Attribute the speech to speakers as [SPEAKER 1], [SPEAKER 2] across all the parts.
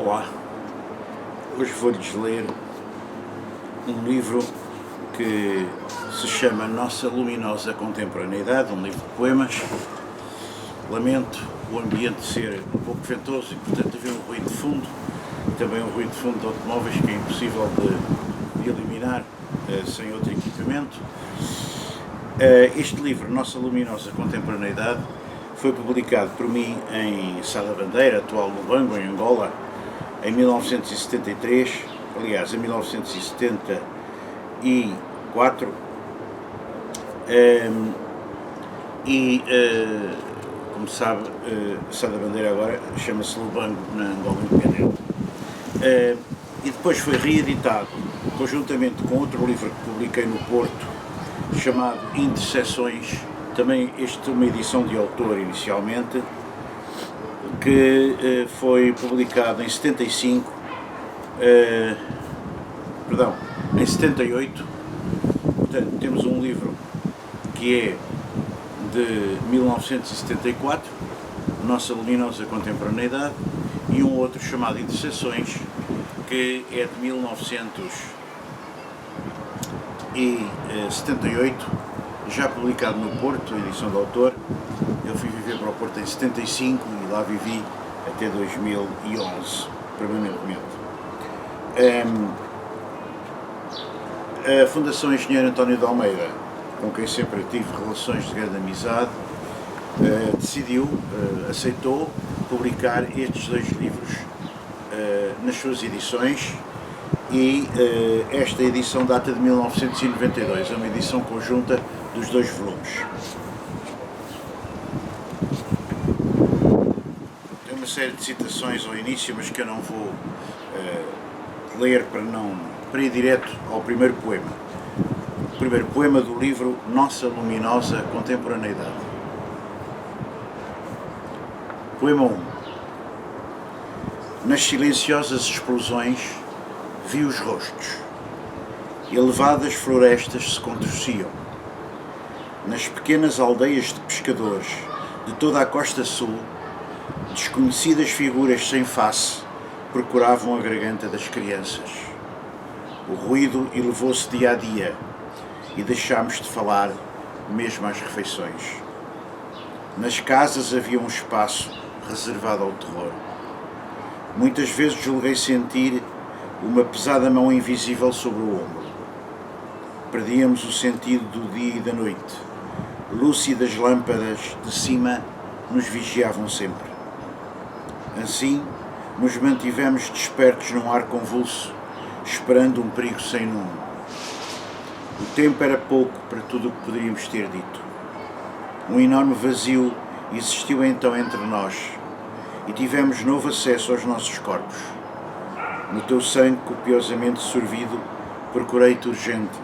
[SPEAKER 1] Olá, hoje vou-lhes ler um livro que se chama Nossa Luminosa Contemporaneidade, um livro de poemas. Lamento o ambiente ser um pouco ventoso e, portanto, haver um ruído de fundo, e também um ruído de fundo de automóveis que é impossível de eliminar sem outro equipamento. Este livro, Nossa Luminosa Contemporaneidade, foi publicado por mim em Sá da Bandeira, atual Lubango, em Angola, em 1973, aliás, em 1974, como sabe, Sá da Bandeira agora chama-se Lubango, na Angola Independente. E depois foi reeditado, conjuntamente com outro livro que publiquei no Porto, chamado Interseções, também este uma edição de autor inicialmente, que foi publicado em 78, portanto temos um livro que é de 1974, Nossa Luminosa Contemporaneidade, e um outro chamado Interseções, que é de 1978, já publicado no Porto, edição de autor. Eu fui viver para o Porto em 75 e lá vivi até 2011, permanentemente. A Fundação Engenheiro António de Almeida, com quem sempre tive relações de grande amizade, aceitou publicar estes dois livros nas suas edições, e esta edição data de 1992, é uma edição conjunta dos dois volumes. Tem uma série de citações ao início, mas que eu não vou ler para ir direto ao primeiro poema. O primeiro poema do livro Nossa Luminosa Contemporaneidade. Poema 1. Nas silenciosas explosões vi os rostos, elevadas florestas se contorciam. Nas pequenas aldeias de pescadores de toda a costa sul, desconhecidas figuras sem face procuravam a garganta das crianças. O ruído elevou-se dia a dia e deixámos de falar mesmo às refeições. Nas casas havia um espaço reservado ao terror. Muitas vezes julguei sentir uma pesada mão invisível sobre o ombro. Perdíamos o sentido do dia e da noite. Lúcidas lâmpadas de cima nos vigiavam sempre. Assim, nos mantivemos despertos num ar convulso, esperando um perigo sem nome. O tempo era pouco para tudo o que poderíamos ter dito. Um enorme vazio existiu então entre nós e tivemos novo acesso aos nossos corpos. No teu sangue copiosamente sorvido, procurei-te urgente,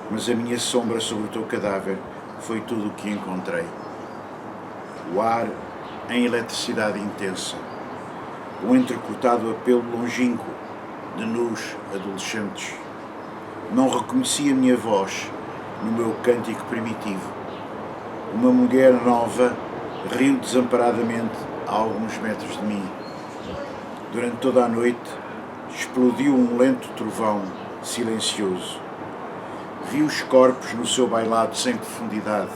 [SPEAKER 1] mas a minha sombra sobre o teu cadáver foi tudo o que encontrei. O ar em eletricidade intensa, o entrecortado apelo longínquo de nus adolescentes. Não reconheci a minha voz no meu cântico primitivo. Uma mulher nova riu desamparadamente a alguns metros de mim. Durante toda a noite explodiu um lento trovão silencioso. Vi os corpos no seu bailado sem profundidade,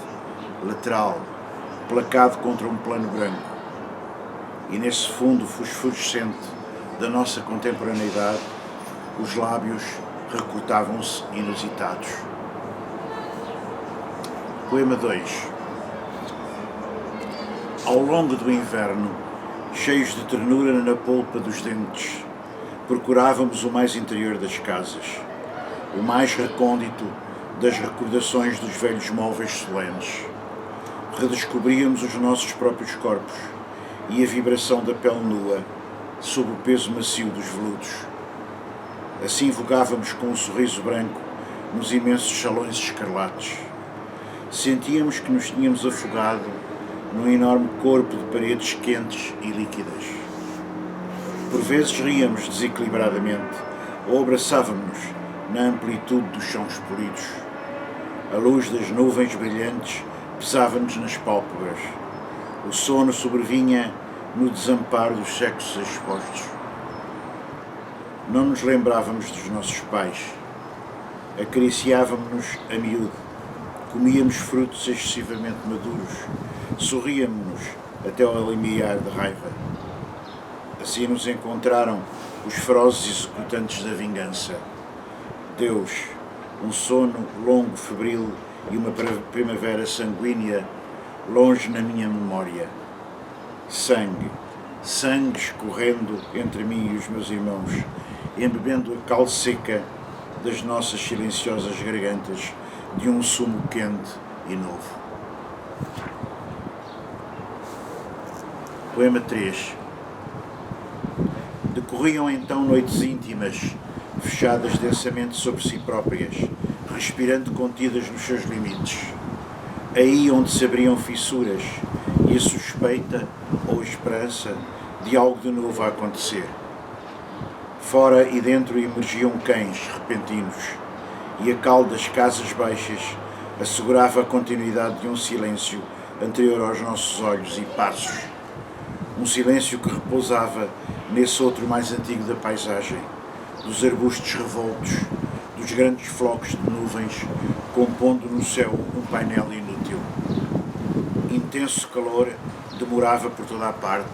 [SPEAKER 1] lateral, placado contra um plano branco. E nesse fundo fosforescente da nossa contemporaneidade, os lábios recortavam-se inusitados. Poema 2. Ao longo do inverno, cheios de ternura na polpa dos dentes, procurávamos o mais interior das casas, o mais recôndito das recordações dos velhos móveis solenes. Redescobríamos os nossos próprios corpos e a vibração da pele nua sob o peso macio dos veludos. Assim vogávamos com um sorriso branco nos imensos salões escarlates. Sentíamos que nos tínhamos afogado num enorme corpo de paredes quentes e líquidas. Por vezes ríamos desequilibradamente ou abraçávamos-nos na amplitude dos chãos polidos. A luz das nuvens brilhantes pesava-nos nas pálpebras. O sono sobrevinha no desamparo dos sexos expostos. Não nos lembrávamos dos nossos pais. Acariciávamos-nos a miúdo. Comíamos frutos excessivamente maduros. Sorríamos-nos até ao limiar de raiva. Assim nos encontraram os ferozes executantes da vingança. Deus, um sono longo, febril e uma primavera sanguínea longe na minha memória. Sangue, sangue escorrendo entre mim e os meus irmãos, embebendo a cal seca das nossas silenciosas gargantas de um sumo quente e novo. Poema 3. Decorriam então noites íntimas, fechadas densamente sobre si próprias, respirando contidas nos seus limites. Aí onde se abriam fissuras e a suspeita ou a esperança de algo de novo a acontecer. Fora e dentro emergiam cães repentinos, e a cal das casas baixas assegurava a continuidade de um silêncio anterior aos nossos olhos e passos. Um silêncio que repousava nesse outro mais antigo da paisagem, dos arbustos revoltos, dos grandes flocos de nuvens, compondo no céu um painel inútil. Intenso calor demorava por toda a parte,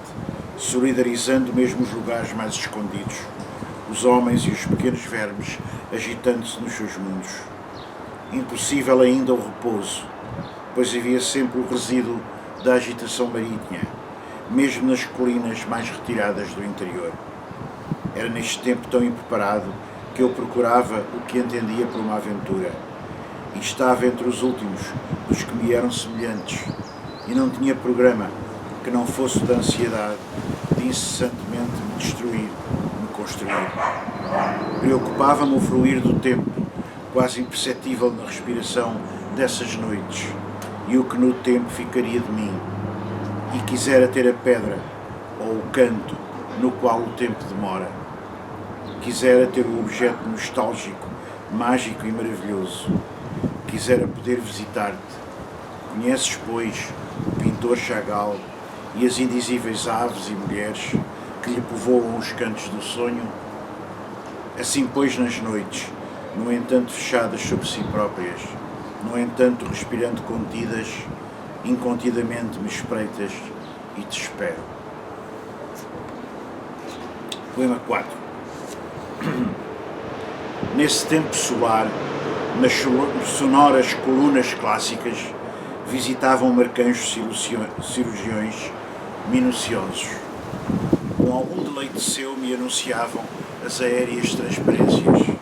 [SPEAKER 1] solidarizando mesmo os lugares mais escondidos, os homens e os pequenos vermes agitando-se nos seus mundos. Impossível ainda o repouso, pois havia sempre o resíduo da agitação marítima, mesmo nas colinas mais retiradas do interior. Era neste tempo tão impreparado que eu procurava o que entendia por uma aventura, e estava entre os últimos dos que me eram semelhantes, e não tinha programa que não fosse da ansiedade de incessantemente me destruir, me construir. Preocupava-me o fluir do tempo, quase imperceptível na respiração dessas noites, e o que no tempo ficaria de mim, e quisera ter a pedra, ou o canto, no qual o tempo demora. Quisera ter o objeto nostálgico, mágico e maravilhoso. Quisera poder visitar-te. Conheces, pois, o pintor Chagall e as indizíveis aves e mulheres que lhe povoam os cantos do sonho? Assim, pois, nas noites, no entanto fechadas sobre si próprias, no entanto respirando contidas, incontidamente me espreitas e te espero. Poema 4. Nesse tempo solar, nas sonoras colunas clássicas, visitavam marcanjos cirurgiões minuciosos. Com algum deleite seu me anunciavam as aéreas transparências.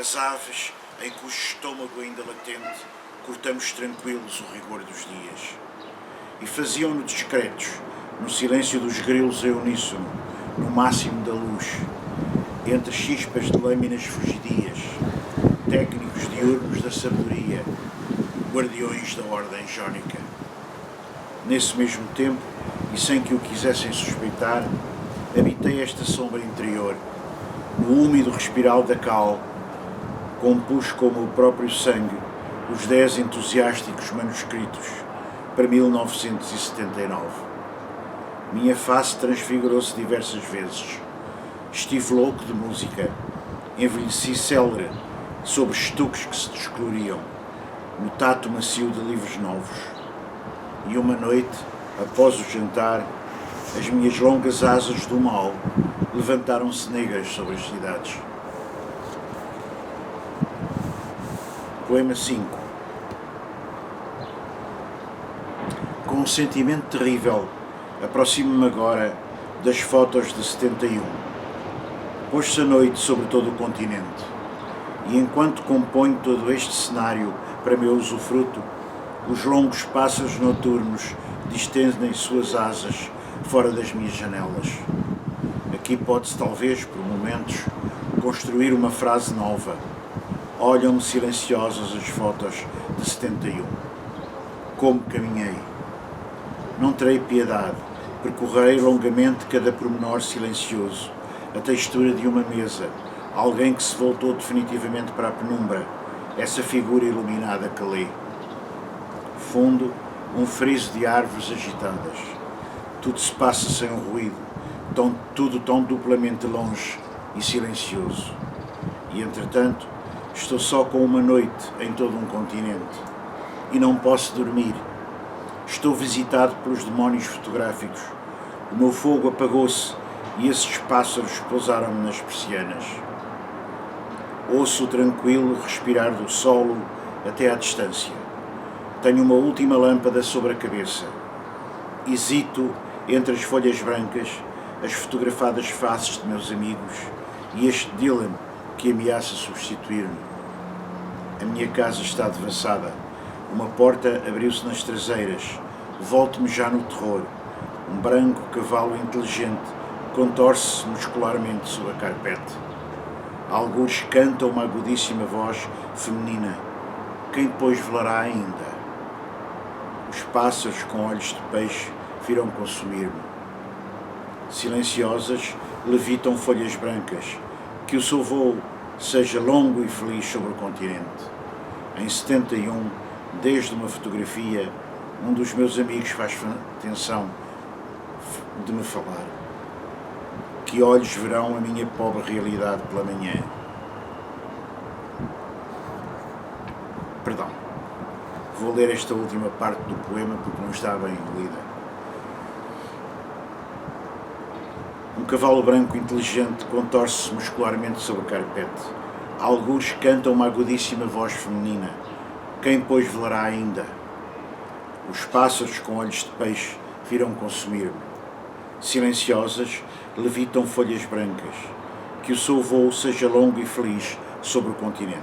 [SPEAKER 1] As aves, em cujo estômago ainda latente, cortamos tranquilos o rigor dos dias. E faziam-no discretos, no silêncio dos grilos em uníssono, no máximo da luz, entre chispas de lâminas fugidias, técnicos diurnos da sabedoria, guardiões da ordem jónica. Nesse mesmo tempo, e sem que o quisessem suspeitar, habitei esta sombra interior, no úmido respiral da cal, compus como o próprio sangue os 10 entusiásticos manuscritos para 1979. Minha face transfigurou-se diversas vezes. Estive louco de música, envelheci célere sobre estuques que se descoloriam, no tato macio de livros novos. E uma noite, após o jantar, as minhas longas asas do mal levantaram-se negras sobre as cidades. Poema 5. Com um sentimento terrível, aproximo-me agora das fotos de 71. Pôs-se a noite sobre todo o continente, e enquanto componho todo este cenário para meu usufruto, os longos pássaros noturnos distendem suas asas fora das minhas janelas. Aqui pode-se talvez, por momentos, construir uma frase nova. Olham-me silenciosas as fotos de 71. Como caminhei. Não terei piedade, percorrerei longamente cada pormenor silencioso, a textura de uma mesa, alguém que se voltou definitivamente para a penumbra, essa figura iluminada que lê. Fundo, um friso de árvores agitadas. Tudo se passa sem um ruído, tudo tão duplamente longe e silencioso. E, entretanto, estou só com uma noite em todo um continente e não posso dormir. Estou visitado pelos demónios fotográficos. O meu fogo apagou-se e esses pássaros pousaram-me nas persianas. Ouço o tranquilo respirar do solo até à distância. Tenho uma última lâmpada sobre a cabeça. Hesito entre as folhas brancas, as fotografadas faces de meus amigos e este Dylan que ameaça substituir-me. A minha casa está devassada. Uma porta abriu-se nas traseiras. Volto-me já no terror. Um branco cavalo inteligente contorce-se muscularmente sob a carpete. Algures canta uma agudíssima voz feminina. Quem depois velará ainda? Os pássaros com olhos de peixe virão consumir-me. Silenciosas levitam folhas brancas. Que o seu voo seja longo e feliz sobre o continente. Em 71, desde uma fotografia, um dos meus amigos faz atenção de me falar. Que olhos verão a minha pobre realidade pela manhã? Perdão. Vou ler esta última parte do poema porque não está bem lida. Um cavalo branco inteligente contorce-se muscularmente sobre o carpete. Algures canta uma agudíssima voz feminina. Quem, pois, velará ainda? Os pássaros com olhos de peixe virão consumir-me. Silenciosas levitam folhas brancas. Que o seu voo seja longo e feliz sobre o continente.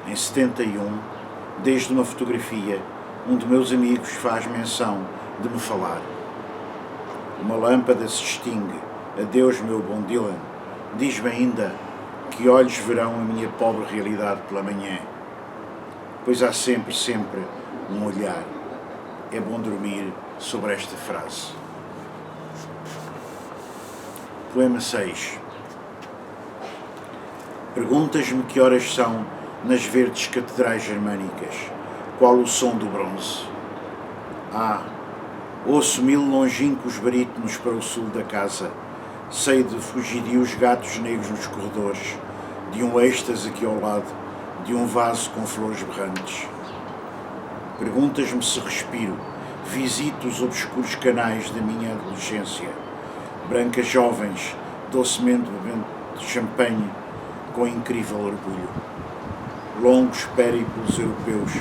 [SPEAKER 1] Em 71, desde uma fotografia, um de meus amigos faz menção de me falar. Uma lâmpada se extingue. Adeus, meu bom Dylan. Diz-me ainda que olhos verão a minha pobre realidade pela manhã. Pois há sempre um olhar. É bom dormir sobre esta frase. Poema 6. Perguntas-me que horas são nas verdes catedrais germânicas, qual o som do bronze. Ouço 1000 longínquos barítonos para o sul da casa, sei de fugidios gatos negros nos corredores, de um êxtase aqui ao lado, de um vaso com flores berrantes. Perguntas-me se respiro, visito os obscuros canais da minha adolescência, brancas jovens, docemente bebendo champanhe com incrível orgulho. Longos périplos europeus,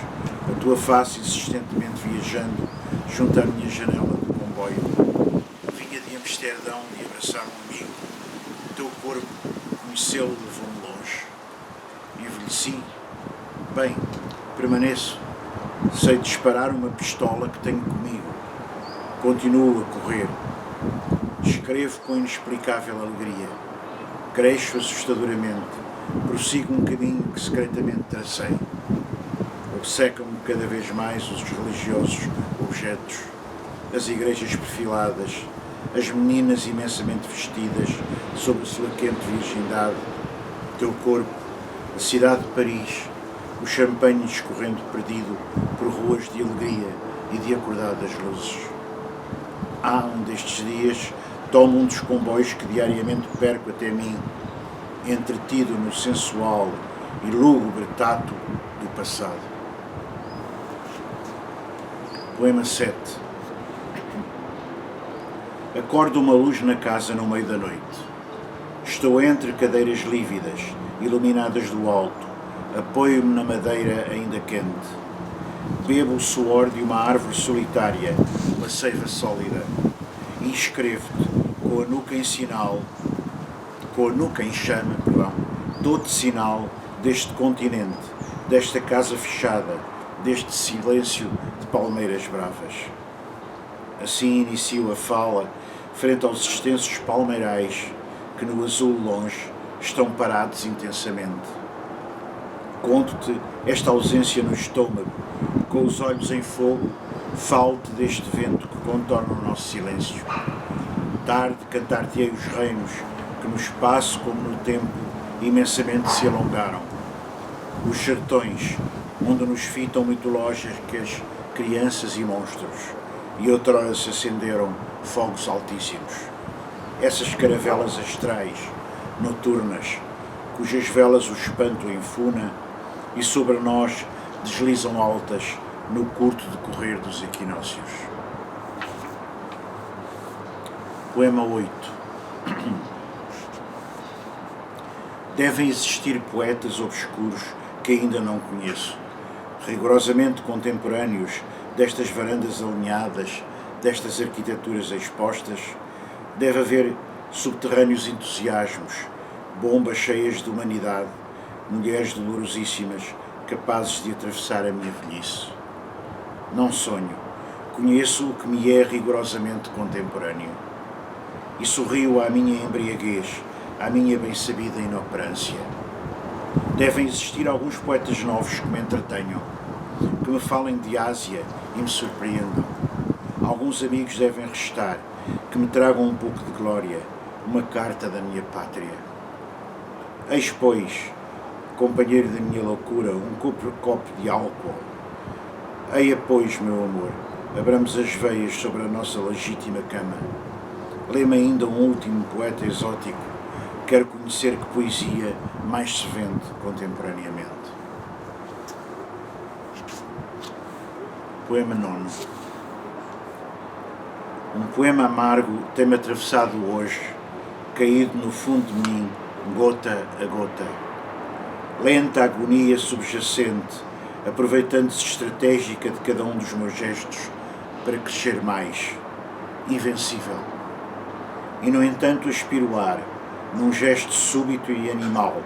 [SPEAKER 1] a tua face insistentemente viajando junto à minha janela do comboio. Vinha de Amsterdão de abraçar um amigo. O teu corpo, conhecê-lo, levou-me longe. Envelheci. Bem, permaneço. Sei disparar uma pistola que tenho comigo. Continuo a correr. Escrevo com inexplicável alegria. Cresço assustadoramente. Prossigo um caminho que secretamente tracei. Obcecam-me cada vez mais os religiosos objetos, as igrejas perfiladas, as meninas imensamente vestidas sob sua quente virgindade, o teu corpo, a cidade de Paris, o champanhe escorrendo perdido por ruas de alegria e de acordadas luzes. Um destes dias tomo um dos comboios que diariamente perco até mim, entretido no sensual e lúgubre tato do passado. Poema 7. Acordo uma luz na casa no meio da noite. Estou entre cadeiras lívidas, iluminadas do alto. Apoio-me na madeira ainda quente. Bebo o suor de uma árvore solitária, uma seiva sólida, e escrevo-te com a nuca em chama, dou-te sinal deste continente, desta casa fechada, deste silêncio de palmeiras bravas. Assim inicio a fala frente aos extensos palmeirais que no azul longe estão parados intensamente. Conto-te esta ausência no estômago, com os olhos em fogo, falo-te deste vento que contorna o nosso silêncio. Tarde cantar-te-ei os reinos que no espaço como no tempo imensamente se alongaram. Os sertões, onde nos fitam mitológicas crianças e monstros, e outrora se acenderam fogos altíssimos. Essas caravelas astrais, noturnas, cujas velas o espanto enfuna e sobre nós deslizam altas no curto decorrer dos equinócios. Poema 8. Devem existir poetas obscuros que ainda não conheço, rigorosamente contemporâneos destas varandas alinhadas, destas arquiteturas expostas. Deve haver subterrâneos entusiasmos, bombas cheias de humanidade, mulheres dolorosíssimas capazes de atravessar a minha velhice. Não sonho, conheço o que me é rigorosamente contemporâneo e sorrio à minha embriaguez, à minha bem-sabida inoperância. Devem existir alguns poetas novos que me entretenham, que me falem de Ásia e me surpreendam. Alguns amigos devem restar, que me tragam um pouco de glória, uma carta da minha pátria. Eis, pois, companheiro da minha loucura, um copo de álcool. Eia, pois, meu amor, abramos as veias sobre a nossa legítima cama. Lê-me ainda um último poeta exótico. Quero conhecer que poesia mais se vende contemporaneamente. Poema 9. Um poema amargo tem-me atravessado hoje, caído no fundo de mim, gota a gota. Lenta agonia subjacente, aproveitando-se estratégica de cada um dos meus gestos para crescer mais, invencível. E, no entanto, aspiro ar, num gesto súbito e animal,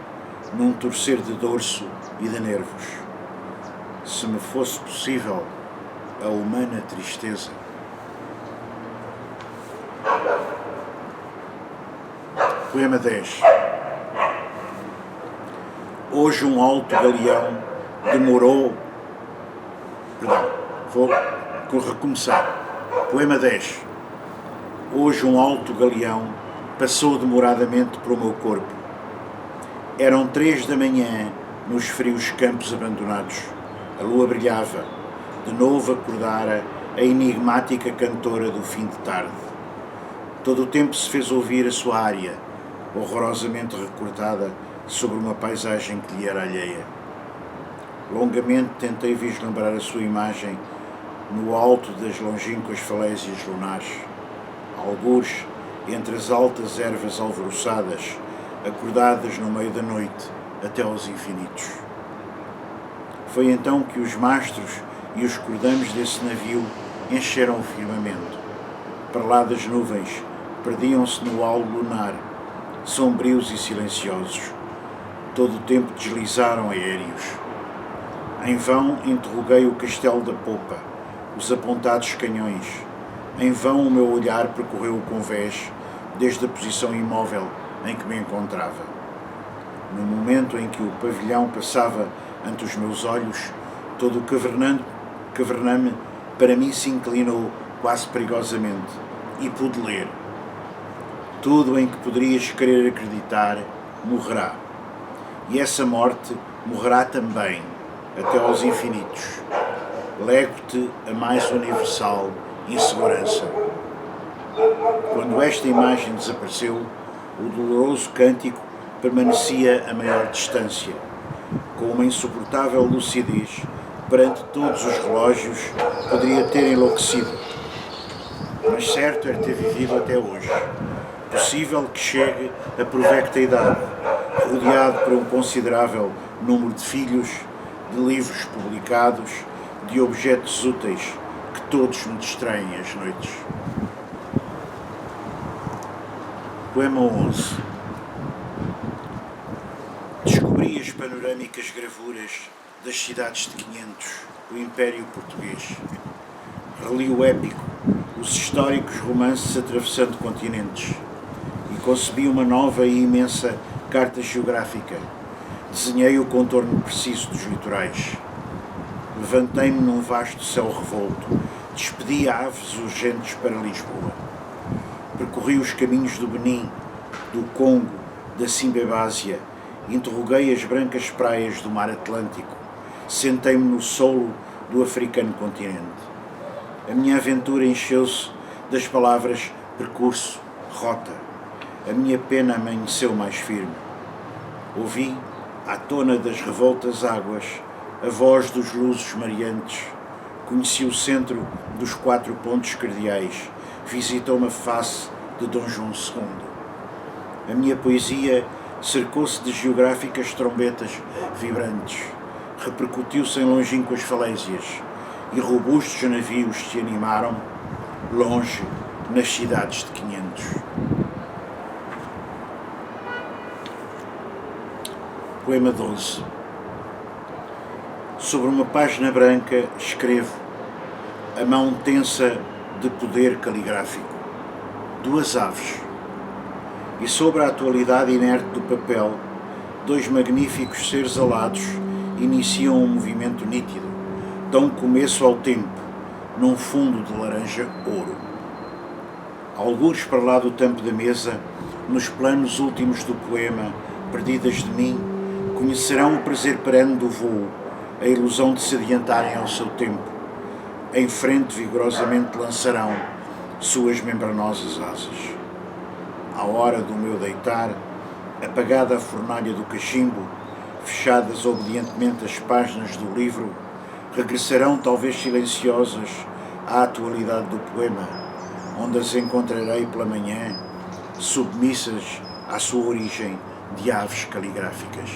[SPEAKER 1] num torcer de dorso e de nervos. Se me fosse possível, a humana tristeza. Poema 10. Hoje um alto galeão demorou... vou recomeçar. Poema 10. Hoje um alto galeão passou demoradamente para o meu corpo. Eram 3 da manhã nos frios campos abandonados. A lua brilhava. De novo acordara a enigmática cantora do fim de tarde. Todo o tempo se fez ouvir a sua ária, horrorosamente recortada sobre uma paisagem que lhe era alheia. Longamente tentei vislumbrar a sua imagem no alto das longínquas falésias lunares, algures entre as altas ervas alvoroçadas, acordadas no meio da noite até aos infinitos. Foi então que os mastros e os cordames desse navio encheram o firmamento. Para lá das nuvens, perdiam-se no halo lunar, sombrios e silenciosos. Todo o tempo deslizaram aéreos. Em vão interroguei o castelo da popa, os apontados canhões. Em vão o meu olhar percorreu o convés, desde a posição imóvel em que me encontrava. No momento em que o pavilhão passava ante os meus olhos, todo o cavername para mim se inclinou quase perigosamente, e pude ler. Tudo em que poderias querer acreditar morrerá. E essa morte morrerá também, até aos infinitos. Lego-te a mais universal insegurança. Quando esta imagem desapareceu, o doloroso cântico permanecia a maior distância, com uma insuportável lucidez perante todos os relógios, poderia ter enlouquecido. Mas certo é ter vivido até hoje. Possível que chegue a provecta idade, rodeado por um considerável número de filhos, de livros publicados, de objetos úteis que todos me distraem às noites. Poema 11. Descobri as panorâmicas gravuras das cidades de 500, o Império Português. Reli o épico, os históricos romances atravessando continentes, e concebi uma nova e imensa carta geográfica. Desenhei o contorno preciso dos litorais. Levantei-me num vasto céu revolto, despedi aves urgentes para Lisboa. Percorri os caminhos do Benim, do Congo, da Zimbabésia, interroguei as brancas praias do mar Atlântico, sentei-me no solo do africano continente. A minha aventura encheu-se das palavras percurso, rota. a minha pena amanheceu mais firme. Ouvi, à tona das revoltas águas, a voz dos luzes mareantes. Conheci o centro dos 4 pontos cardeais. Visitou uma face de Dom João II. A minha poesia cercou-se de geográficas trombetas vibrantes. Repercutiu-se em longínquas falésias e robustos navios se animaram longe nas cidades de 500. Poema 12. Sobre uma página branca escrevo, a mão tensa de poder caligráfico, 2 aves, e sobre a atualidade inerte do papel, 2 magníficos seres alados iniciam um movimento nítido, dão começo ao tempo, num fundo de laranja ouro. Algures para lá do tampo da mesa, nos planos últimos do poema, perdidas de mim, conhecerão o prazer perene do voo, a ilusão de se adiantarem ao seu tempo. Em frente vigorosamente lançarão suas membranosas asas. À hora do meu deitar, apagada a fornalha do cachimbo, fechadas obedientemente as páginas do livro, regressarão talvez silenciosas à atualidade do poema, onde as encontrarei pela manhã, submissas à sua origem de aves caligráficas.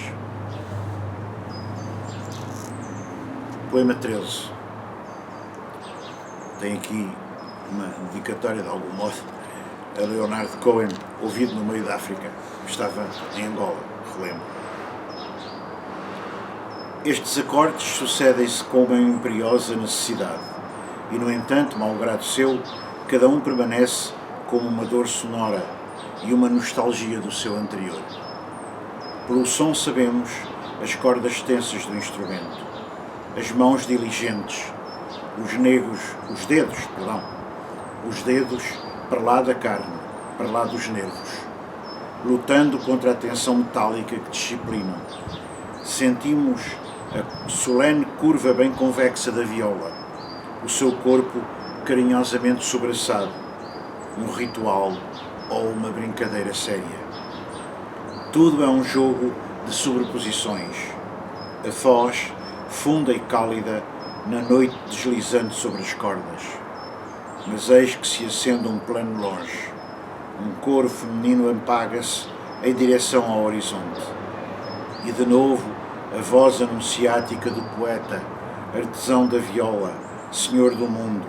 [SPEAKER 1] Poema 13. Tem aqui uma dedicatória, de algum modo, a Leonard Cohen, ouvido no meio da África. Estava em Angola, relembro. Estes acordes sucedem-se com uma imperiosa necessidade, e, no entanto, malgrado seu, cada um permanece como uma dor sonora e uma nostalgia do seu anterior. Pelo som sabemos as cordas tensas do instrumento, as mãos diligentes, os dedos para lá da carne, para lá dos nervos, lutando contra a tensão metálica que disciplinam. Sentimos a solene curva bem convexa da viola, o seu corpo carinhosamente sobraçado, um ritual ou uma brincadeira séria. Tudo é um jogo de sobreposições. A voz, funda e cálida, na noite deslizando sobre as cordas. Mas eis que se acende um plano longe. Um coro feminino apaga-se em direção ao horizonte. E de novo a voz anunciática do poeta, artesão da viola, senhor do mundo.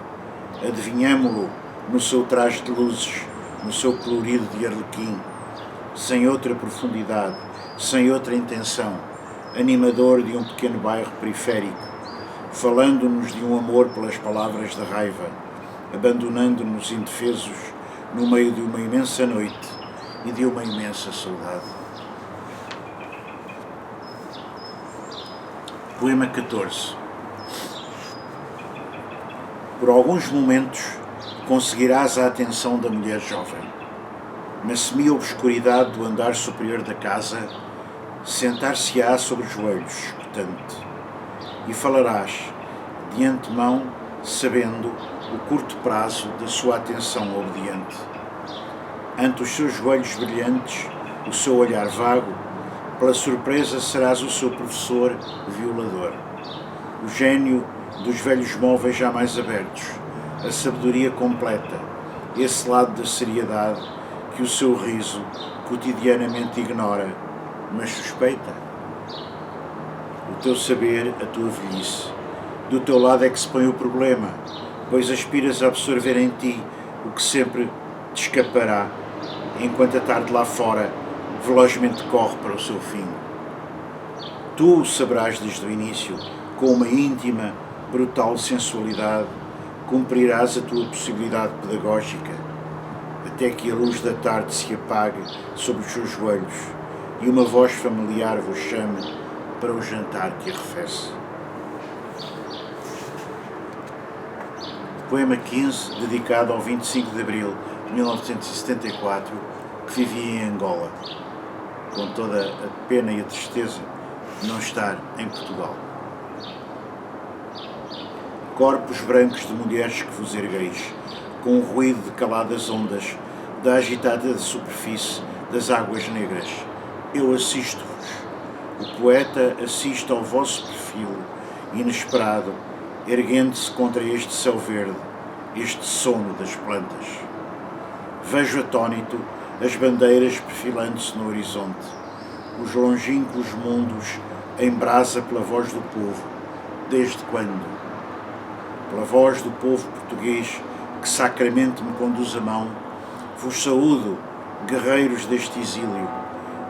[SPEAKER 1] Adivinhamo-lo no seu traje de luzes, no seu colorido de arlequim, sem outra profundidade, sem outra intenção, animador de um pequeno bairro periférico, falando-nos de um amor pelas palavras da raiva, abandonando-nos indefesos no meio de uma imensa noite e de uma imensa saudade. Poema 14. Por alguns momentos conseguirás a atenção da mulher jovem. Na semi-obscuridade do andar superior da casa, sentar-se-á sobre os joelhos, escutante, e falarás, de antemão, sabendo o curto prazo da sua atenção obediente. Ante os seus joelhos brilhantes, o seu olhar vago, pela surpresa serás o seu professor violador, o gênio dos velhos móveis jamais abertos, a sabedoria completa, esse lado da seriedade que o seu riso cotidianamente ignora, mas suspeita. O teu saber, a tua velhice, do teu lado é que se põe o problema, pois aspiras a absorver em ti o que sempre te escapará, enquanto a tarde lá fora velozmente corre para o seu fim. Tu o saberás desde o início, com uma íntima, brutal sensualidade, cumprirás a tua possibilidade pedagógica, até que a luz da tarde se apague sobre os seus joelhos e uma voz familiar vos chame para o jantar que arrefece. Poema 15, dedicado ao 25 de abril de 1974, que vivia em Angola, com toda a pena e a tristeza de não estar em Portugal. Corpos brancos de mulheres que vos ergueis, com o ruído de caladas ondas, da agitada superfície das águas negras. Eu assisto-vos. O poeta assiste ao vosso perfil inesperado, erguendo-se contra este céu verde, este sono das plantas. Vejo atónito as bandeiras perfilando-se no horizonte, os longínquos mundos em brasa pela voz do povo. Desde quando? Pela voz do povo português que sacramente me conduz a mão, vos saúdo, guerreiros deste exílio,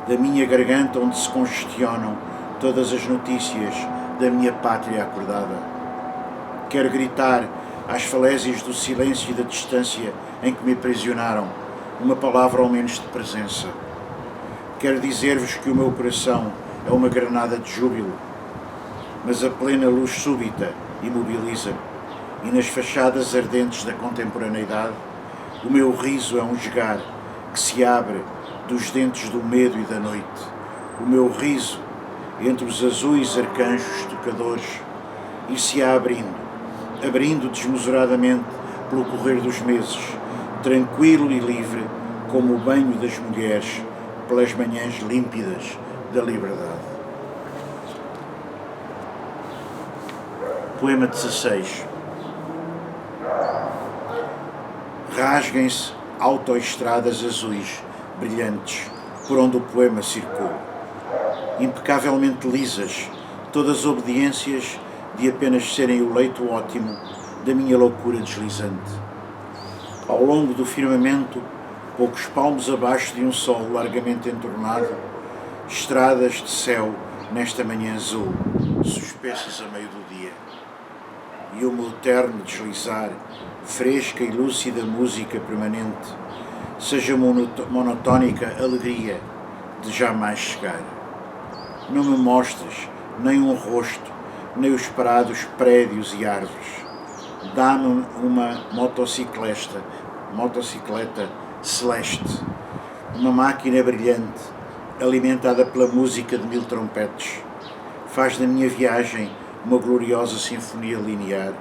[SPEAKER 1] da minha garganta onde se congestionam todas as notícias da minha pátria acordada. Quero gritar às falésias do silêncio e da distância em que me aprisionaram, uma palavra ao menos de presença. Quero dizer-vos que o meu coração é uma granada de júbilo, mas a plena luz súbita imobiliza-me, e nas fachadas ardentes da contemporaneidade, o meu riso é um esgar que se abre dos dentes do medo e da noite. O meu riso entre os azuis arcanjos tocadores, e se abrindo desmesuradamente pelo correr dos meses, tranquilo e livre como o banho das mulheres pelas manhãs límpidas da liberdade. Poema 16. Rasguem-se autoestradas azuis, brilhantes, por onde o poema circula, impecavelmente lisas, todas obediências de apenas serem o leito ótimo da minha loucura deslizante. Ao longo do firmamento, poucos palmos abaixo de um sol largamente entornado, estradas de céu nesta manhã azul, suspensas a meio do dia. E o meu terno deslizar, fresca e lúcida música permanente, seja monotónica alegria de jamais chegar. Não me mostres nem um rosto, nem os parados prédios e árvores. Dá-me uma motocicleta celeste, uma máquina brilhante, alimentada pela música de 1000 trompetes. Faz da minha viagem uma gloriosa sinfonia linear,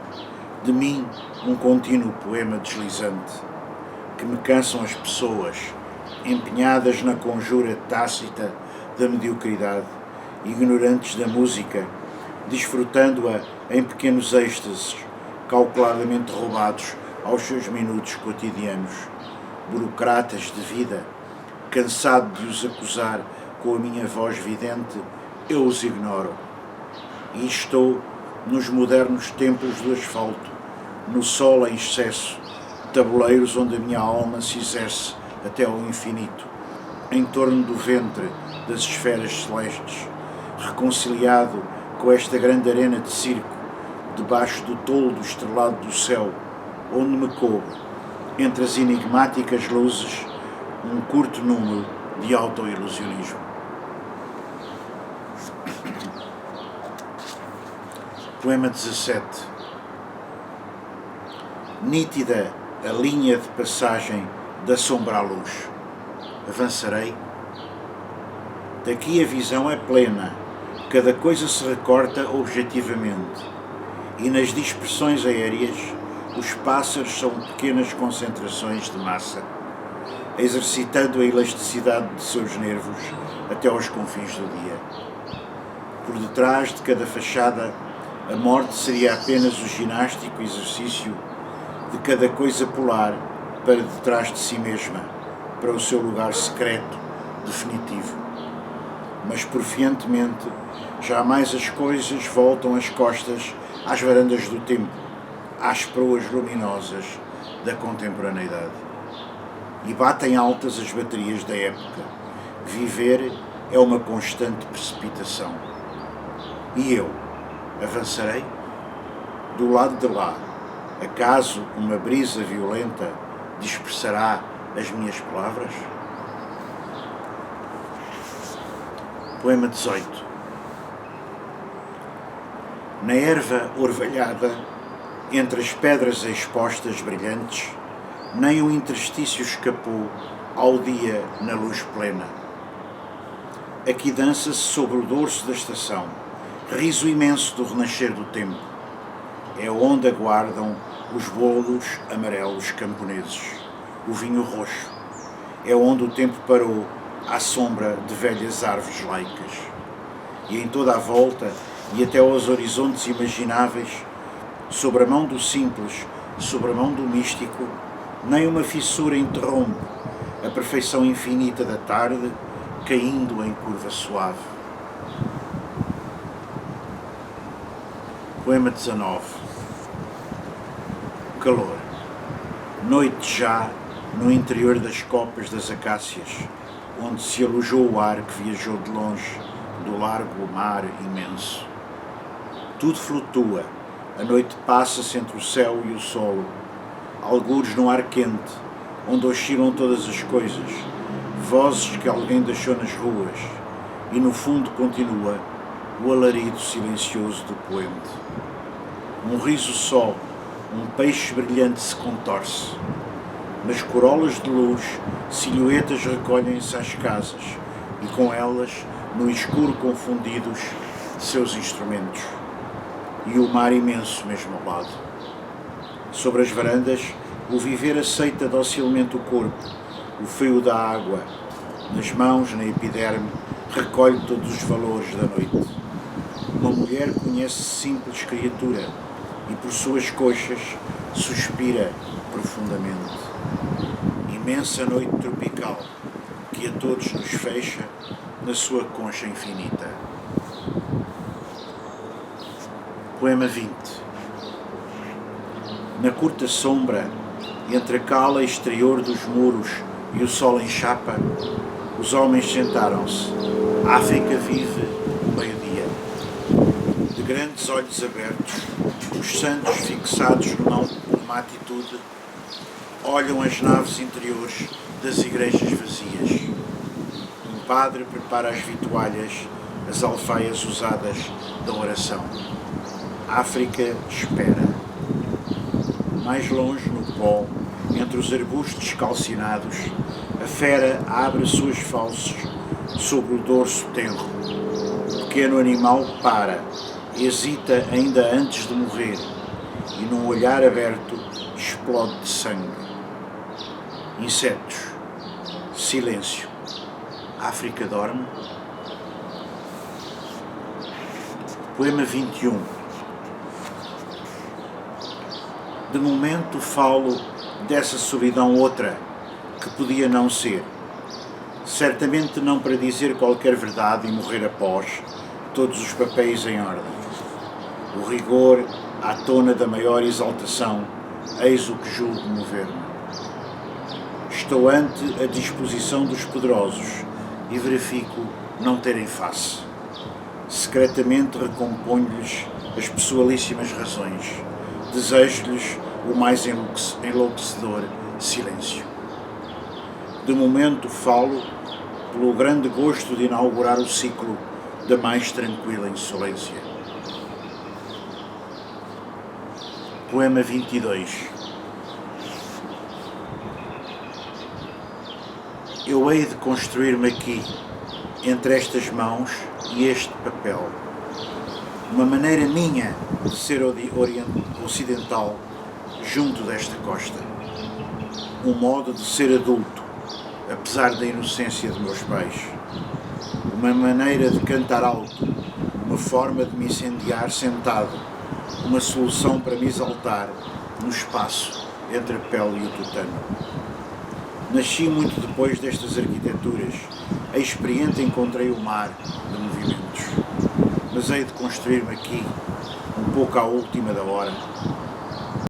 [SPEAKER 1] de mim um contínuo poema deslizante, que me cansam as pessoas, empenhadas na conjura tácita da mediocridade, ignorantes da música, desfrutando-a em pequenos êxtases, calculadamente roubados aos seus minutos cotidianos. Burocratas de vida, cansado de os acusar com a minha voz vidente, eu os ignoro. E estou nos modernos templos do asfalto, no sol em excesso, tabuleiros onde a minha alma se exerce até ao infinito, em torno do ventre das esferas celestes, reconciliado com esta grande arena de circo, debaixo do toldo estrelado do céu, onde me coube, entre as enigmáticas luzes, um curto número de autoilusionismo. Poema 17. Nítida a linha de passagem da sombra à luz. Avançarei. Daqui a visão é plena, cada coisa se recorta objetivamente, e nas dispersões aéreas os pássaros são pequenas concentrações de massa, exercitando a elasticidade de seus nervos até aos confins do dia. Por detrás de cada fachada, a morte seria apenas o ginástico exercício de cada coisa polar para detrás de si mesma, para o seu lugar secreto, definitivo. Mas, porfiantemente, jamais as coisas voltam as costas às varandas do tempo, às proas luminosas da contemporaneidade. E batem altas as baterias da época. Viver é uma constante precipitação. E eu avançarei? Do lado de lá, acaso uma brisa violenta dispersará as minhas palavras? Poema 18. Na erva orvalhada, entre as pedras expostas brilhantes, nem um interstício escapou ao dia na luz plena. Aqui dança-se sobre o dorso da estação, riso imenso do renascer do tempo. É onde aguardam os bolos amarelos camponeses, o vinho roxo, é onde o tempo parou à sombra de velhas árvores laicas. E em toda a volta, e até aos horizontes imagináveis, sobre a mão do simples, sobre a mão do místico, nem uma fissura interrompe a perfeição infinita da tarde, caindo em curva suave. Poema 19. Calor. Noite já no interior das copas das acácias, onde se alojou o ar que viajou de longe do largo mar imenso. Tudo flutua, a noite passa-se entre o céu e o solo, algures no ar quente, onde oscilam todas as coisas, vozes que alguém deixou nas ruas, e no fundo continua o alarido silencioso do poente. Um riso só, um peixe brilhante se contorce. Nas corolas de luz, silhuetas recolhem-se às casas, e com elas, no escuro confundidos, seus instrumentos. E o mar imenso mesmo ao lado. Sobre as varandas, o viver aceita docilmente o corpo, o frio da água. Nas mãos, na epiderme, recolhe todos os valores da noite. Uma mulher conhece simples criatura e por suas coxas suspira profundamente. Imensa noite tropical que a todos nos fecha na sua concha infinita. Poema 20. Na curta sombra, entre a cala exterior dos muros e o sol em chapa, os homens sentaram-se. A África vive o meio-dia. De grandes olhos abertos, os santos fixados numa atitude, olham as naves interiores das igrejas vazias. Um padre prepara as vitualhas, as alfaias usadas da oração. A África espera. Mais longe, no pó, entre os arbustos calcinados, a fera abre suas fauces sobre o dorso tenro. O pequeno animal para, hesita ainda antes de morrer, e num olhar aberto explode de sangue. Insetos. Silêncio. A África dorme. Poema 21. De momento falo dessa solidão outra, que podia não ser. Certamente não para dizer qualquer verdade e morrer após, todos os papéis em ordem. O rigor à tona da maior exaltação, eis o que julgo mover-me. Estou ante a disposição dos poderosos e verifico não terem face. Secretamente recomponho-lhes as pessoalíssimas razões. Desejo-lhes o mais enlouquecedor silêncio. De momento falo pelo grande gosto de inaugurar o ciclo da mais tranquila insolência. Poema 22. Eu hei de construir-me aqui, entre estas mãos e este papel, uma maneira minha de ser ocidental junto desta costa, um modo de ser adulto, apesar da inocência de meus pais, uma maneira de cantar alto, uma forma de me incendiar sentado, uma solução para me exaltar no espaço entre a pele e o tutano. Nasci muito depois destas arquiteturas, experiente encontrei o mar de movimentos, mas hei de construir-me aqui, um pouco à última da hora,